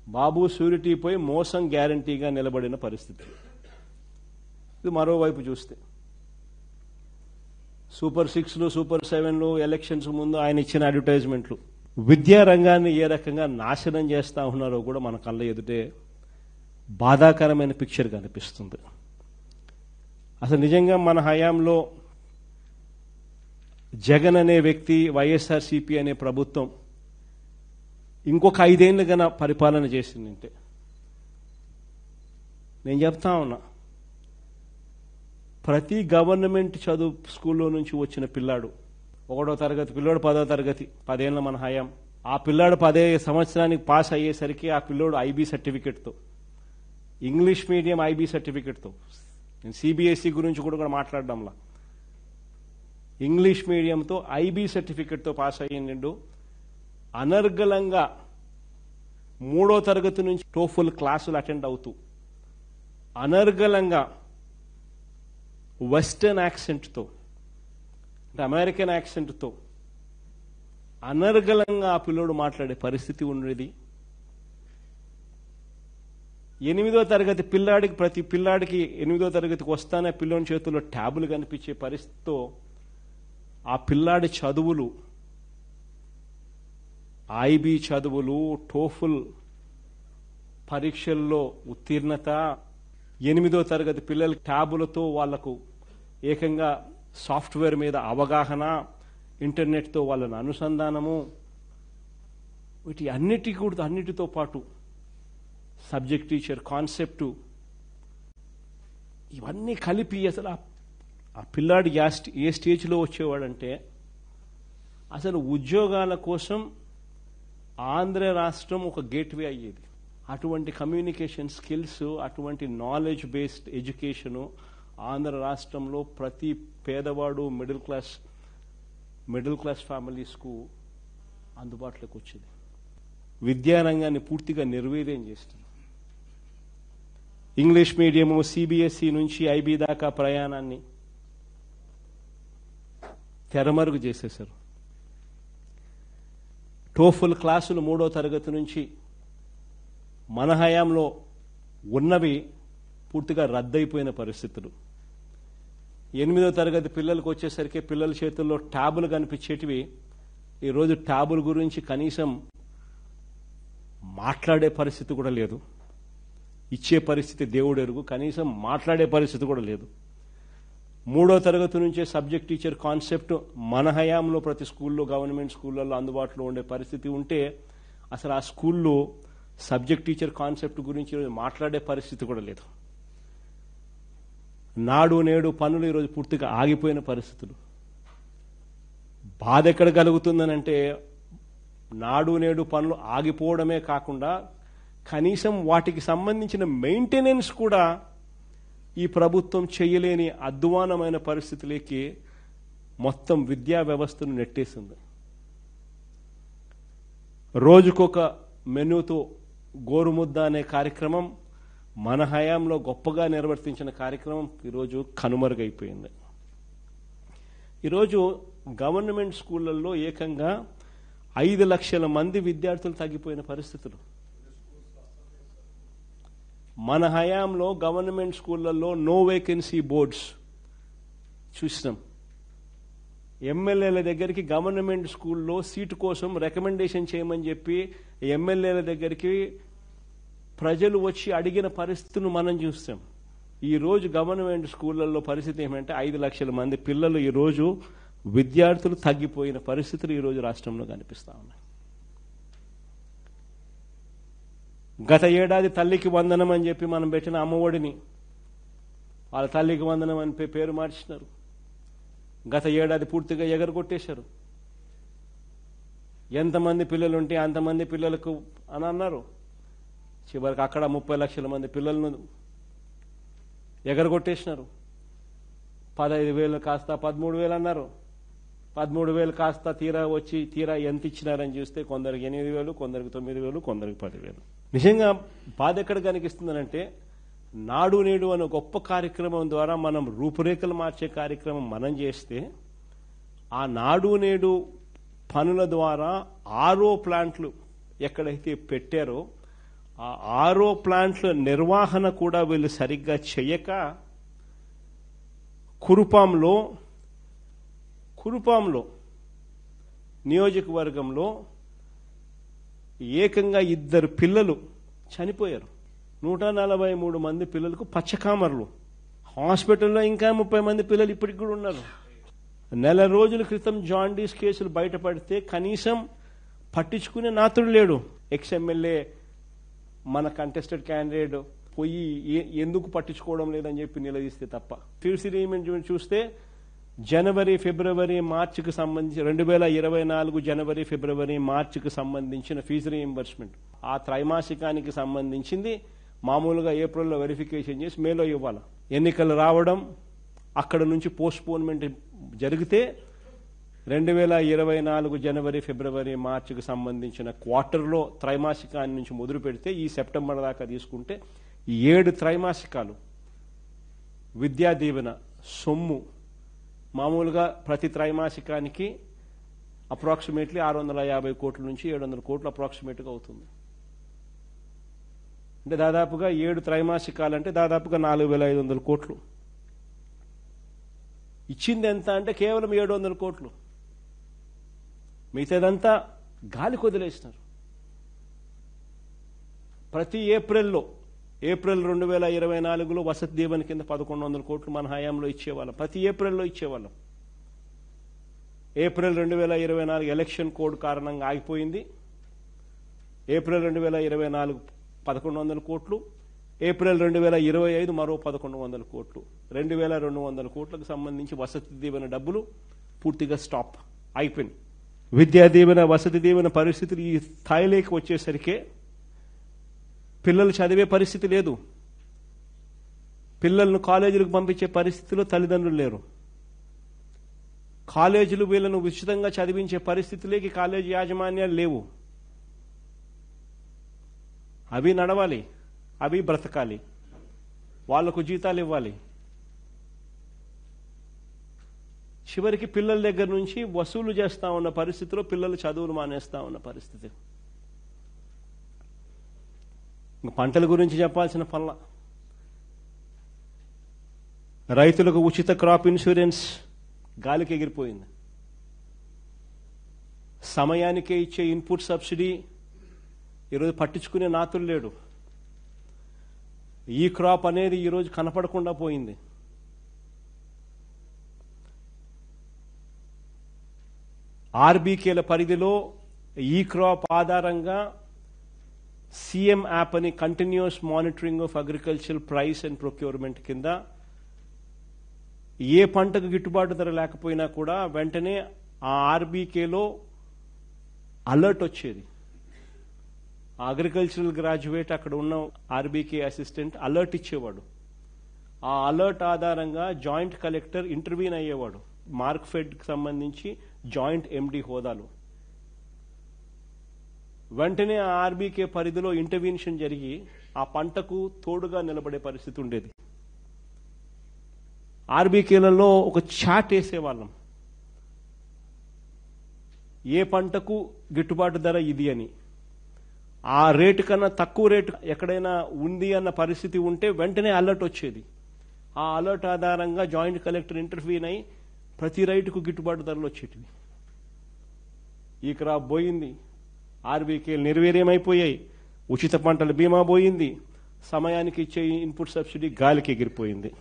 బాబు surety పోయి మోసం గ్యారంటీగా నిలబడిన పరిస్థితి. ఇది మరోవైపు చూస్తే సూపర్ 6లు సూపర్ 7లు ఎలక్షన్స్ ముందు ఆయన ఇచ్చిన అడ్వర్టైజ్మెంట్లు విద్యా రంగాన్ని ఏ రకంగా నాశనం చేస్తా ఉన్నారో కూడా మన కళ్ళ ఎదుటే బాధాకరమైన పిక్చర్ కనిపిస్తుంది. అసలు నిజంగా మన హయాంలో జగన్ అనే వ్యక్తి, వైఎస్ఆర్సీపీ అనే ప్రభుత్వం ఇంకొక 5 ఏళ్ళు గన పరిపాలన చేసిందంటే నేను చెప్తా ఉన్నా, ప్రతి గవర్నమెంట్ చదువు స్కూల్లో నుంచి వచ్చిన పిల్లాడు, 1వ తరగతి పిల్లోడు 10వ తరగతి, 10 ఏళ్ళ మన హయాం, ఆ పిల్లాడు 10 సంవత్సరానికి పాస్ అయ్యేసరికి ఆ పిల్లోడు ఐబీ సర్టిఫికెట్తో, ఇంగ్లీష్ మీడియం ఐబీ సర్టిఫికెట్తో, నేను సిబిఎస్ఈ గురించి కూడా మాట్లాడడంలా, ఇంగ్లీష్ మీడియంతో ఐబీ సర్టిఫికెట్తో పాస్ అయ్యిండు. అనర్గళంగా 3వ తరగతి నుంచి టోఫుల్ క్లాసులు అటెండ్ అవుతూ అనర్గళంగా వెస్టర్న్ యాక్సెంట్తో, అంటే అమెరికన్ యాక్సెంట్తో అనర్గళంగా ఆ పిల్లోడు మాట్లాడే పరిస్థితి ఉండేది. 8వ తరగతి పిల్లాడికి, ప్రతి పిల్లాడికి 8వ తరగతికి వస్తానే పిల్లోని చేతుల్లో ట్యాబులు కనిపించే పరిస్థితితో ఆ పిల్లాడి చదువులు, ఐబీ చదువులు, టోఫుల్ పరీక్షల్లో ఉత్తీర్ణత, 8వ తరగతి పిల్లల ట్యాబులతో వాళ్లకు ఏకంగా సాఫ్ట్వేర్ మీద అవగాహన, ఇంటర్నెట్తో వాళ్ళని అనుసంధానము, వీటి అన్నిటితో పాటు సబ్జెక్ట్ టీచర్ కాన్సెప్టు, ఇవన్నీ కలిపి అసలు ఆ పిల్లాడి ఏ స్టేజ్లో వచ్చేవాడంటే అసలు ఉద్యోగాల కోసం ఆంధ్ర రాష్ట్రం ఒక గేట్వే అయ్యేది. అటువంటి కమ్యూనికేషన్ స్కిల్స్, అటువంటి నాలెడ్జ్ బేస్డ్ ఎడ్యుకేషను ఆంధ్ర రాష్ట్రంలో ప్రతి పేదవాడు, మిడిల్ క్లాస్ ఫ్యామిలీస్కు అందుబాటులోకి వచ్చింది. విద్యారంగాన్ని పూర్తిగా నిర్వీర్యం చేస్తుంది. ఇంగ్లీష్ మీడియము, సిబిఎస్ఈ నుంచి ఐబీ దాకా ప్రయాణాన్ని తెరమరుగు చేసేశారు. టోఫుల్ క్లాసులు 3వ తరగతి నుంచి మన హయాంలో ఉన్నవి పూర్తిగా రద్దయిపోయిన పరిస్థితులు. 8వ తరగతి పిల్లలకు వచ్చేసరికి పిల్లల చేతుల్లో ట్యాబులు కనిపించేటివి ఈరోజు ట్యాబుల గురించి కనీసం మాట్లాడే పరిస్థితి కూడా లేదు. ఇచ్చే పరిస్థితి దేవుడు ఎరుగు, కనీసం మాట్లాడే పరిస్థితి కూడా లేదు. 3వ తరగతి నుంచే సబ్జెక్ట్ టీచర్ కాన్సెప్ట్ మన హయాంలో ప్రతి స్కూల్లో, గవర్నమెంట్ స్కూళ్ళల్లో అందుబాటులో ఉండే పరిస్థితి ఉంటే అసలు ఆ స్కూల్లో సబ్జెక్ట్ టీచర్ కాన్సెప్ట్ గురించి మాట్లాడే పరిస్థితి కూడా లేదు. నాడు నేడు పనులు ఈరోజు పూర్తిగా ఆగిపోయిన పరిస్థితులు. బాధ ఎక్కడ కలుగుతుందనంటే నాడు నేడు పనులు ఆగిపోవడమే కాకుండా కనీసం వాటికి సంబంధించిన మెయింటెనెన్స్ కూడా ఈ ప్రభుత్వం చేయలేని అధ్వానమైన పరిస్థితులకి మొత్తం విద్యా వ్యవస్థను నెట్టేసింది. రోజుకొక మెనూతో గోరుముద్ద అనే కార్యక్రమం మన హయాంలో గొప్పగా నిర్వర్తించిన కార్యక్రమం ఈరోజు కనుమరుగైపోయింది. ఈరోజు గవర్నమెంట్ స్కూళ్లలో ఏకంగా 5 లక్షల మంది విద్యార్థులు తగ్గిపోయిన పరిస్థితులు. మన హయాంలో గవర్నమెంట్ స్కూళ్లలో నో వేకెన్సీ బోర్డ్స్ చూసినాం. ఎమ్మెల్యేల దగ్గరికి గవర్నమెంట్ స్కూల్లో సీటు కోసం రికమెండేషన్ చేయమని చెప్పి ఎమ్మెల్యేల దగ్గరికి ప్రజలు వచ్చి అడిగిన పరిస్థితులను మనం చూస్తాం. ఈరోజు గవర్నమెంట్ స్కూళ్లలో పరిస్థితి ఏమంటే 5 లక్షల మంది పిల్లలు ఈరోజు విద్యార్థులు తగ్గిపోయిన పరిస్థితులు ఈరోజు రాష్ట్రంలో కనిపిస్తా ఉన్నాయి. గత ఏడాది తల్లికి వందనం అని చెప్పి మనం పెట్టిన అమ్మఒడిని వాళ్ళ తల్లికి వందనం అని పేరు మార్చినారు. గత ఏడాది పూర్తిగా ఎగరగొట్టేశారు. ఎంతమంది పిల్లలు ఉంటే అంతమంది పిల్లలకు అని అన్నారు. చివరికి అక్కడ 30 లక్షల మంది పిల్లలను ఎగరగొట్టేసినారు. 15,000 కాస్త 13,000 అన్నారు. 13,000 కాస్త తీరా ఎంత ఇచ్చినారని చూస్తే కొందరికి 8,000, కొందరికి 9,000, కొందరికి 10,000. నిజంగా బాధ ఎక్కడ కనిపిస్తుందనంటే నాడు నేడు అనే గొప్ప కార్యక్రమం ద్వారా మనం రూపురేఖలు మార్చే కార్యక్రమం మనం చేస్తే ఆ నాడు నేడు పనుల ద్వారా ఆరో ప్లాంట్లు ఎక్కడైతే పెట్టారో ఆ ఆరో ప్లాంట్ల నిర్వహణ కూడా వీళ్ళు సరిగ్గా చేయక కురుపాంలో నియోజకవర్గంలో ఏకంగా 2 పిల్లలు చనిపోయారు. 143 మంది పిల్లలకు పచ్చకామర్లు. హాస్పిటల్లో ఇంకా 30 మంది పిల్లలు ఇప్పటికి కూడా ఉన్నారు. నెల రోజుల క్రితం జాండీస్ కేసులు బయటపడితే కనీసం పట్టించుకునే నాతుడు లేడు. ఎక్స్ఎమ్మెల్యే మన కంటెస్టెడ్ క్యాండిడేట్ పోయి ఎందుకు పట్టించుకోవడం లేదని చెప్పి నిలదీస్తే తప్ప. ఫీజు రీయింబర్స్మెంట్ చూస్తే జనవరి ఫిబ్రవరి మార్చికి సంబంధించి 2024 జనవరి ఫిబ్రవరి మార్చికి సంబంధించిన ఫీజు రీయింబర్స్మెంట్ ఆ త్రైమాసికానికి సంబంధించింది మామూలుగా ఏప్రిల్లో వెరిఫికేషన్ చేసి మేలో ఇవ్వాలి. ఎన్నికలు రావడం అక్కడ నుంచి పోస్ట్పోన్మెంట్ జరిగితే 2024 జనవరి ఫిబ్రవరి మార్చికి సంబంధించిన క్వార్టర్లో త్రైమాసికాన్ని నుంచి మొదలు పెడితే ఈ సెప్టెంబర్ దాకా తీసుకుంటే 7 త్రైమాసికాలు విద్యా దీవెన సొమ్ము మామూలుగా ప్రతి త్రైమాసికానికి అప్రాక్సిమేట్లీ 650 కోట్ల నుంచి 700 కోట్లు అప్రాక్సిమేట్గా అవుతుంది. అంటే దాదాపుగా 7 త్రైమాసికాలంటే దాదాపుగా 4500 కోట్లు. ఇచ్చింది ఎంత అంటే కేవలం 700 కోట్లు. మిగతాదంతా గాలికి వదిలేసినారు. ప్రతి ఏప్రిల్ 2024లో వసతి దీవెన కింద 1100 కోట్లు మన హయాంలో ఇచ్చేవాళ్ళం. ప్రతి ఏప్రిల్లో ఇచ్చేవాళ్ళం. ఏప్రిల్ 2024 ఎలక్షన్ కోడ్ కారణంగా ఆగిపోయింది. ఏప్రిల్ 2024 1100 కోట్లు, ఏప్రిల్ 2025 మరో 1100 కోట్లు, 2200 కోట్లకు సంబంధించి వసతి దీవెన డబ్బులు పూర్తిగా స్టాప్ అయిపోయింది. విద్యా దీవెన వసతి దీవెన పరిస్థితులు ఈ స్థాయిలోకి వచ్చేసరికి పిల్లలు చదివే పరిస్థితి లేదు. పిల్లలను కాలేజీలకు పంపించే పరిస్థితిలో తల్లిదండ్రులు లేరు. కాలేజీలు వీళ్ళను ఉచితంగా చదివించే పరిస్థితిలోకి కాలేజీ యాజమాన్యాలు లేవు. అవి నడవాలి, అవి బ్రతకాలి, వాళ్లకు జీతాలు ఇవ్వాలి. చివరికి పిల్లల దగ్గర నుంచి వసూలు చేస్తా ఉన్న పరిస్థితిలో పిల్లలు చదువులు మానేస్తా ఉన్న పరిస్థితి. పంటల గురించి చెప్పాల్సిన పనుల. రైతులకు ఉచిత క్రాప్ ఇన్సూరెన్స్ గాలికి ఎగిరిపోయింది. సమయానికే ఇచ్చే ఇన్పుట్ సబ్సిడీ ఈరోజు పట్టించుకునే నాతులు లేడు. ఈ క్రాప్ అనేది ఈరోజు కనపడకుండా పోయింది. ఆర్బీకేల పరిధిలో ఈ క్రాప్ ఆధారంగా సీఎం యాప్ అని continuous monitoring of agricultural price and procurement కింద ఏ పంటకు గిట్టుబాటు ధర లేకపోయినా కూడా వెంటనే ఆ ఆర్బీకేలో అలర్ట్ వచ్చేది. అగ్రికల్చరల్ గ్రాడ్యుయేట్ అక్కడ ఉన్న ఆర్బీకే అసిస్టెంట్ అలర్ట్ ఇచ్చేవాడు. ఆ అలర్ట్ ఆధారంగా జాయింట్ కలెక్టర్ ఇంటర్వ్యూన్ అయ్యేవాడు. మార్క్ఫెడ్కి సంబంధించి జాయింట్ ఎండి హోదాలు. వెంటనే ఆ ఆర్బీకే పరిధిలో ఇంటర్వెన్షన్ జరిగి ఆ పంటకు తోడుగా నిలబడే పరిస్థితి ఉండేది. ఆర్బీకేలలో ఒక చాట్ వేసేవాళ్ళం, ఏ పంటకు గిట్టుబాటు ధర ఇది అని. ఆ రేటు కన్నా తక్కువ రేటు ఎక్కడైనా ఉంది అన్న పరిస్థితి ఉంటే వెంటనే అలర్ట్ వచ్చేది. ఆ అలర్ట్ ఆధారంగా జాయింట్ కలెక్టర్ ఇంటర్వ్యూన్ అయి ప్రతి రైతుకు గిట్టుబాటు ధరలు వచ్చేటివి. ఈ క్రాప్ పోయింది, ఆర్బీకేలు నిర్వీర్యమైపోయాయి, ఉచిత పంటల బీమా పోయింది, సమయానికి ఇచ్చే ఇన్పుట్ సబ్సిడీ గాలికి ఎగిరిపోయింది.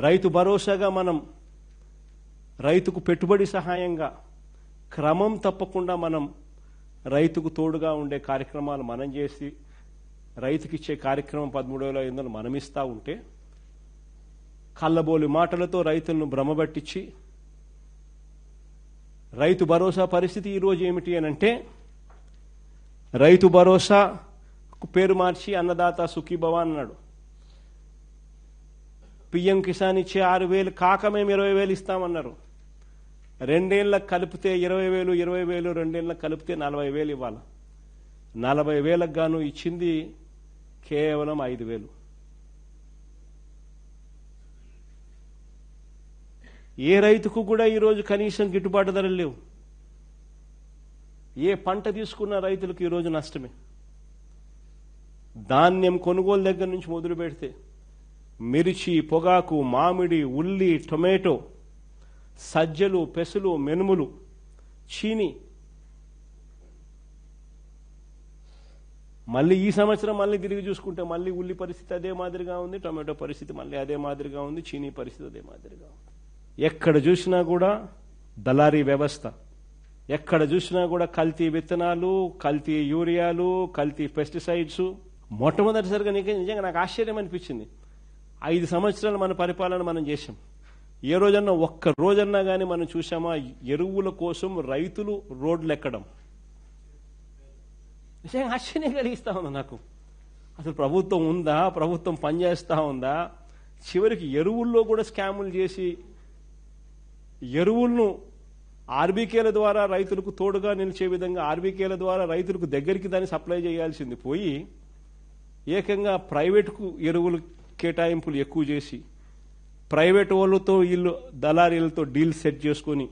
రైతు భరోసాగా మనం రైతుకు పెట్టుబడి సహాయంగా క్రమం తప్పకుండా మనం రైతుకు తోడుగా ఉండే కార్యక్రమాలు మనం చేసి రైతుకిచ్చే కార్యక్రమం 13,500 మనం ఇస్తా ఉంటే కళ్ళబోలి మాటలతో రైతులను భ్రమబట్టించి రైతు భరోసా పరిస్థితి ఈరోజు ఏమిటి అనంటే, రైతు భరోసాకు పేరు మార్చి అన్నదాత సుఖీభవ అన్నాడు. పిఎం కిసాన్ ఇచ్చే 6,000 కాక మేము 20,000 ఇస్తామన్నారు. 2 ఏళ్ళకు కలిపితే 20,000, 20,000 2 ఏళ్ళకు కలిపితే 40,000 ఇవ్వాలి. 40,000కు గాను ఇచ్చింది కేవలం 5,000. ఏ రైతుకు కూడా ఈరోజు కనీసం గిట్టుబాటు ధరలు లేవు. ఏ పంట తీసుకున్న రైతులకు ఈరోజు నష్టమే. ధాన్యం కొనుగోలు దగ్గర నుంచి మొదలు పెడితే మిర్చి, పొగాకు, మామిడి, ఉల్లి, టొమాటో, సజ్జలు, పెసలు, మెనుములు, చీని. మళ్ళీ ఈ సంవత్సరం మళ్ళీ తిరిగి చూసుకుంటే మళ్ళీ ఉల్లి పరిస్థితి అదే మాదిరిగా ఉంది, టొమాటో పరిస్థితి మళ్ళీ అదే మాదిరిగా ఉంది, చీనీ పరిస్థితి అదే మాదిరిగా ఉంది. ఎక్కడ చూసినా కూడా దళారీ వ్యవస్థ, ఎక్కడ చూసినా కూడా కల్తీ విత్తనాలు, కల్తీ యూరియాలు, కల్తీ పెస్టిసైడ్స్. మొట్టమొదటిసారిగా నిజంగా నాకు ఆశ్చర్యం అనిపించింది. 5 సంవత్సరాలు మన పరిపాలన మనం చేశాం. ఏ రోజన్నా ఒక్క రోజన్నా కానీ మనం చూసామా ఎరువుల కోసం రైతులు రోడ్లు ఎక్కడం? నిజంగా ఆశ్చర్యం కలిగిస్తా ఉంది నాకు. అసలు ప్రభుత్వం ఉందా, ప్రభుత్వం పనిచేస్తా ఉందా? చివరికి ఎరువుల్లో కూడా స్కాములు చేసి ఎరువులను ఆర్బీకేల ద్వారా రైతులకు తోడుగా నిలిచే విధంగా ఆర్బీకేల ద్వారా రైతులకు దగ్గరికి దాన్ని సప్లై చేయాల్సింది పోయి ఏకంగా ప్రైవేటుకు ఎరువులు కేటాయింపులు ఎక్కువ చేసి ప్రైవేట్ వాళ్ళతో వీళ్ళు దళారీలతో డీల్ సెట్ చేసుకొని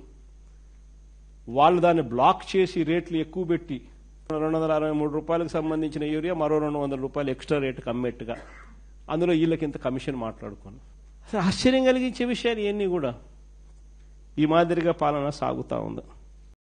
వాళ్ళు దాన్ని బ్లాక్ చేసి రేట్లు ఎక్కువ పెట్టి 263 రూపాయలకు సంబంధించిన యూరియా మరో 200 రూపాయలు ఎక్స్ట్రా రేటుకి అమ్మేట్టుగా అందులో వీళ్ళకి ఇంత కమిషన్ మాట్లాడుకున్నాం. అసలు ఆశ్చర్యం కలిగించే విషయాలు ఇవన్నీ కూడా ఈ మాదిరిగా పాలన సాగుతూ ఉంది.